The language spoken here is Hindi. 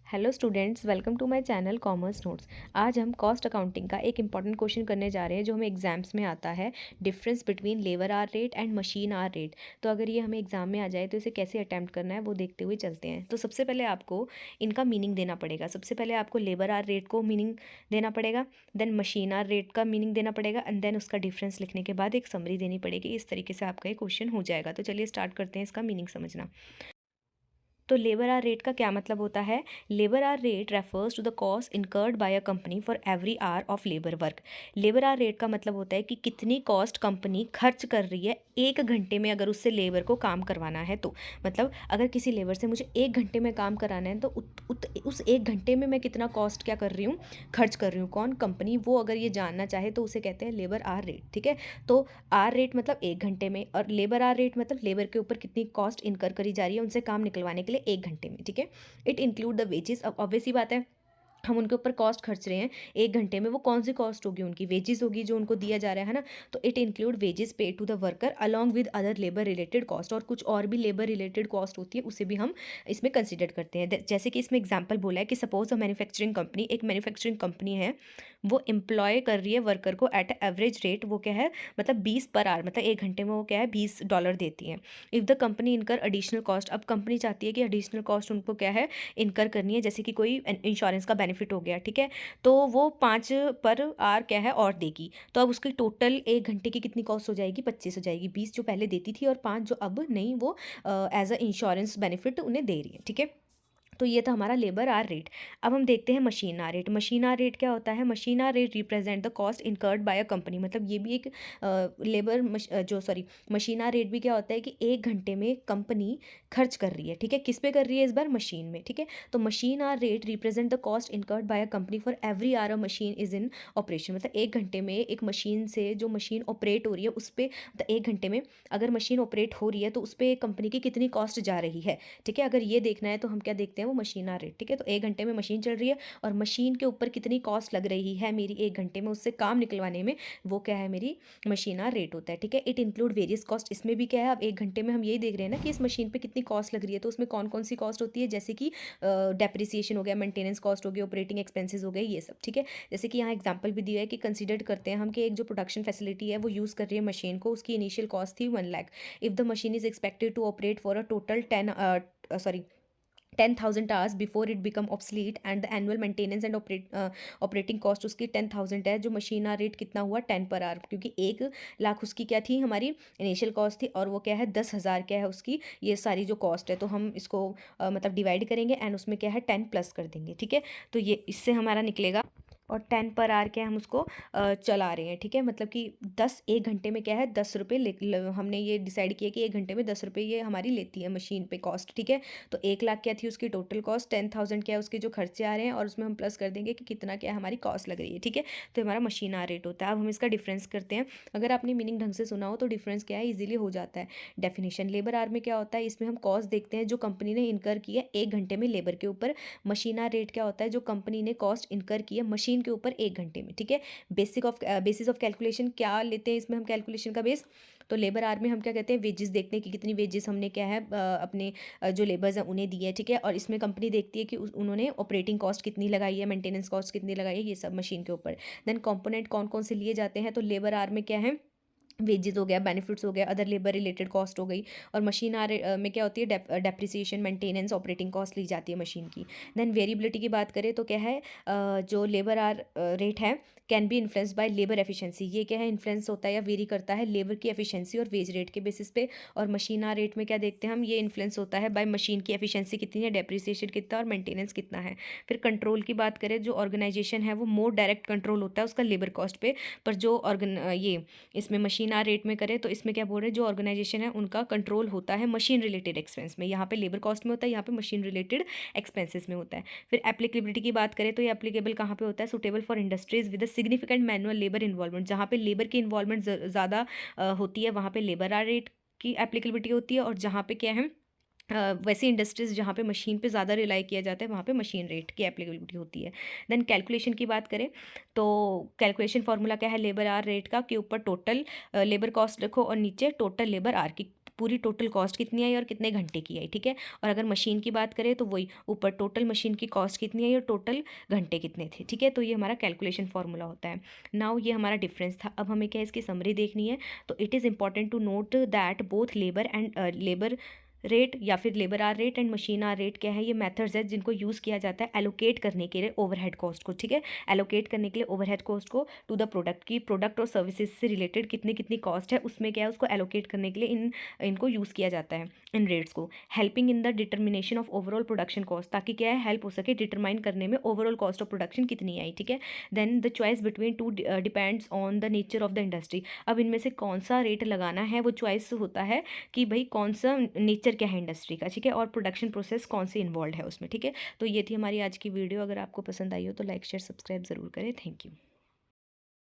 Hello students, welcome to my channel commerce notes. आज हम कॉस्ट अकाउंटिंग का एक इंपॉर्टेंट क्वेश्चन करने जा रहे हैं जो हमें एग्जाम्स में आता है। Difference between labour hour rate and machine hour rate. तो अगर ये हमें एग्जाम में आ जाए तो इसे कैसे अटैम्प्ट करना है वो देखते हुए चलते हैं। तो सबसे पहले आपको इनका मीनिंग देना पड़ेगा। सबसे पहले आपको लेबर आर रेट को मीनिंग देना पड़ेगा, देन मशीन आर रेट का मीनिंग देना पड़ेगा एंड देन उसका डिफरेंस लिखने के बाद एक समरी देनी पड़ेगी। इस तरीके से आपका ये क्वेश्चन हो जाएगा। तो चलिए स्टार्ट करते हैं इसका मीनिंग समझना। तो लेबर आर रेट का क्या मतलब होता है? Labour hour rate refers to the cost incurred by a company for every hour of labour work. Labour hour rate का मतलब होता है कि कितनी कॉस्ट कंपनी खर्च कर रही है एक घंटे में अगर उससे लेबर को काम करवाना है तो। मतलब अगर किसी लेबर से मुझे एक घंटे में काम कराना है तो उस एक घंटे में मैं कितना कॉस्ट क्या कर रही हूँ, खर्च कर रही हूँ। कौन? कंपनी। वो अगर ये जानना चाहे तो उसे कहते हैं लेबर आर रेट। ठीक है। तो आर रेट मतलब एक घंटे में, और लेबर आर रेट मतलब लेबर के ऊपर कितनी कॉस्ट इनकर करी जा रही है उनसे काम निकलवाने के लिए एक घंटे में। ठीक है। It include the wages. अब ऑब्वियस सी बात है, हम उनके ऊपर कॉस्ट खर्च रहे हैं एक घंटे में, वो कौन सी कॉस्ट होगी? उनकी वेजेस होगी जो उनको दिया जा रहा है ना। तो it include wages pay to the worker along with other labour related cost. और कुछ और भी लेबर रिलेटेड कॉस्ट होती है, उसे भी हम इसमें कंसिडर करते हैं। जैसे कि इसमें एग्जांपल बोला है कि सपोज अ मैन्युफैक्चरिंग कंपनी, एक मैन्युफैक्चरिंग कंपनी है, वो एम्प्लॉय कर रही है वर्कर को एट एवरेज रेट, वो क्या है मतलब 20 पर आवर, मतलब एक घंटे में वो क्या है $20 देती है। इफ़ द कंपनी इनकर एडिशनल कॉस्ट, अब कंपनी चाहती है कि एडिशनल कॉस्ट उनको क्या है इनकर करनी है, जैसे कि कोई इंश्योरेंस का बेनिफिट हो गया। ठीक है। तो वो 5 पर आवर क्या है और देगी। तो अब उसकी टोटल एक घंटे की कितनी कॉस्ट हो जाएगी? 25 हो जाएगी। 20 जो पहले देती थी और 5 जो अब नहीं, वो एज अ इंश्योरेंस बेनिफिट उन्हें दे रही है। ठीक है। तो ये था हमारा लेबर आर रेट। अब हम देखते हैं machine hour rate. Machine hour rate क्या होता है? Machine hour rate represent the cost incurred by a company. मतलब ये भी एक लेबर जो सॉरी मशीन आर रेट भी क्या होता है कि एक घंटे में कंपनी खर्च कर रही है। ठीक है। किस पे कर रही है इस बार? मशीन में। ठीक है। तो machine hour rate represent the cost incurred by a company for every hour a machine is in operation. मतलब एक घंटे में एक मशीन से जो मशीन ऑपरेट हो रही है उस पर, मतलब एक घंटे में अगर मशीन ऑपरेट हो रही है तो उस पर कंपनी की कितनी कॉस्ट जा रही है। ठीक है। अगर ये देखना है तो हम क्या देखते हैं, वो मशीन आर रेट। ठीक है। तो एक घंटे में मशीन चल रही है और मशीन के ऊपर कितनी कॉस्ट लग रही है मेरी एक घंटे में उससे काम निकलवाने में, वो क्या है मेरी मशीन आर रेट होता है। ठीक है। It include various cost. इसमें भी क्या है, अब एक घंटे में हम यही देख रहे हैं ना कि इस मशीन पे कितनी कॉस्ट लग रही है, तो उसमें कौन कौन सी कॉस्ट होती है, जैसे कि डेप्रिसिएशन हो गया, मेंटेनेंस कॉस्ट हो गई, ऑपरेटिंग एक्सपेंसेस हो गए, ये सब। ठीक है। जैसे कि यहाँ एग्जाम्पल भी दिया है कि कंसिडर करते हैं हम कि एक जो प्रोडक्शन फैसिलिटी है वो यूज़ कर रही है मशीन को, उसकी इनिशियल कॉस्ट थी 1 lakh. If the machine is expected to operate for a total 10,000 hours before it become obsolete and the annual maintenance and operating cost उसकी 10,000 है, जो मशीन आ रेट कितना हुआ 10 पर आवर, क्योंकि 1 लाख उसकी क्या थी हमारी इनिशियल कॉस्ट थी और वो क्या है 10,000 क्या है उसकी ये सारी जो कॉस्ट है। तो हम इसको मतलब डिवाइड करेंगे एंड उसमें क्या है 10 प्लस कर देंगे। ठीक है। तो ये इससे हमारा निकलेगा, और 10 पर आवर क्या है हम उसको चला रहे हैं। ठीक है। मतलब कि 10 एक घंटे में क्या है 10 रुपये हमने ये डिसाइड किया कि एक घंटे में 10 रुपये ये हमारी लेती है मशीन पे कॉस्ट। ठीक है। तो 1 लाख क्या थी उसकी टोटल कॉस्ट, 10,000 क्या है उसके जो खर्चे आ रहे हैं और उसमें हम प्लस कर देंगे कि कितना क्या हमारी कॉस्ट लग रही है। ठीक है। तो हमारा मशीन आर रेट होता है। अब हम इसका डिफरेंस करते हैं। अगर आपने मीनिंग ढंग से सुना हो तो डिफरेंस क्या है ईजिली हो जाता है। डेफिनेशन, लेबर आर में क्या होता है, इसमें हम कॉस्ट देखते हैं जो कंपनी ने इनकर की है एक घंटे में लेबर के ऊपर। मशीन आर रेट क्या होता है, जो कंपनी ने कॉस्ट इनकर की है मशीन के ऊपर एक घंटे में। ठीक है। बेसिस ऑफ कैलकुलेशन क्या लेते हैं इसमें हम कैलकुलेशन का बेस? तो लेबर आर में हम क्या कहते हैं, वेजेस देखते हैं कि कितनी वेजेस हमने क्या है अपने जो लेबर्स हैं उन्हें दी है। ठीक है। और इसमें कंपनी देखती है कि उन्होंने ऑपरेटिंग कॉस्ट कितनी लगाई है, मेंटेनेंस कॉस्ट कितनी लगाई है, ये सब मशीन के ऊपर। देन कंपोनेंट कौन कौन से लिए जाते हैं, तो लेबर आर में क्या है वेजेस हो गया, बेनिफिट्स हो गया, अदर लेबर रिलेटेड कॉस्ट हो गई। और मशीन आर में क्या होती है डेप्रिसिएशन, मेंटेनेंस, ऑपरेटिंग कॉस्ट ली जाती है मशीन की। देन वेरिएबिलिटी की बात करें तो क्या है जो लेबर आर रेट है can be influenced by labour efficiency. ये क्या है इन्फ्लुएंस होता है या वेरी करता है लेबर की एफिशिएंसी और वेज रेट के बेसिस पे। और मशीन आर रेट में क्या देखते हैं हम, ये इन्फ्लुएंस होता है बाय मशीन की एफिशिएंसी कितनी है, डेप्रिसिएशन कितना और मेंटेनेंस कितना है। फिर कंट्रोल की बात करें, जो ऑर्गेनाइजेशन है वो मोर डायरेक्ट कंट्रोल होता है उसका लेबर कॉस्ट पे। पर जो ये इसमें मशीन आर रेट में करें तो इसमें क्या बोल रहे हैं, जो ऑर्गेनाइजेशन है उनका कंट्रोल होता है मशीन रिलेटेड एक्सपेंस में। यहाँ पे लेबर कॉस्ट में होता है, यहाँ पे मशीन रिलेटेड एक्सपेंसेस में होता है। फिर एप्लीकेबिलिटी की बात करें तो ये एप्लीकेबल कहाँ पे होता है, suitable for industries with significant manual labour involvement. जहाँ पे लेबर की इन्वॉल्वमेंट ज़्यादा होती है वहाँ पे लेबर आर रेट की एप्लीकेबिलिटी होती है, और जहाँ पे क्या है वैसी इंडस्ट्रीज़ जहाँ पे मशीन पे ज़्यादा रिलाई किया जाता है वहाँ पे मशीन रेट की एप्लीकेबिलिटी होती है। देन कैलकुलेशन की बात करें तो कैलकुलेशन फार्मूला क्या है लेबर आर रेट का, के ऊपर टोटल लेबर कॉस्ट रखो और नीचे टोटल लेबर आर की पूरी टोटल कॉस्ट कितनी आई और कितने घंटे की आई, ठीक है। और अगर मशीन की बात करें तो वही ऊपर टोटल मशीन की कॉस्ट कितनी आई और टोटल घंटे कितने थे, ठीक है। तो ये हमारा कैलकुलेशन फॉर्मूला होता है। नाउ ये हमारा डिफरेंस था। अब हमें क्या है, इसकी समरी देखनी है। तो it is important to note that both labour rate या फिर labour hour rate and machine hour rate क्या है, ये मेथड्स है जिनको यूज़ किया जाता है एलोकेट करने के लिए ओवरहेड कॉस्ट को, ठीक है। एलोकेट करने के लिए ओवरहेड कॉस्ट को टू द प्रोडक्ट की, प्रोडक्ट और सर्विसेज से रिलेटेड कितनी कितनी कॉस्ट है उसमें क्या है, उसको एलोकेट करने के लिए इनको यूज़ किया जाता है, इन रेट्स को। Helping in the determination of overall production cost, ताकि क्या है, हेल्प हो सके डिटरमाइन करने में ओवरऑल कॉस्ट ऑफ प्रोडक्शन कितनी आई, ठीक है। Then the choice between two depends on the nature of the industry. अब इनमें से कौन सा रेट लगाना है वो चॉइस होता है कि भाई कौन सा नेचर क्या है इंडस्ट्री का, ठीक है, और प्रोडक्शन प्रोसेस कौन सी इन्वॉल्व है उसमें, ठीक है। तो ये थी हमारी आज की वीडियो। अगर आपको पसंद आई हो तो लाइक शेयर सब्सक्राइब ज़रूर करें। Thank you.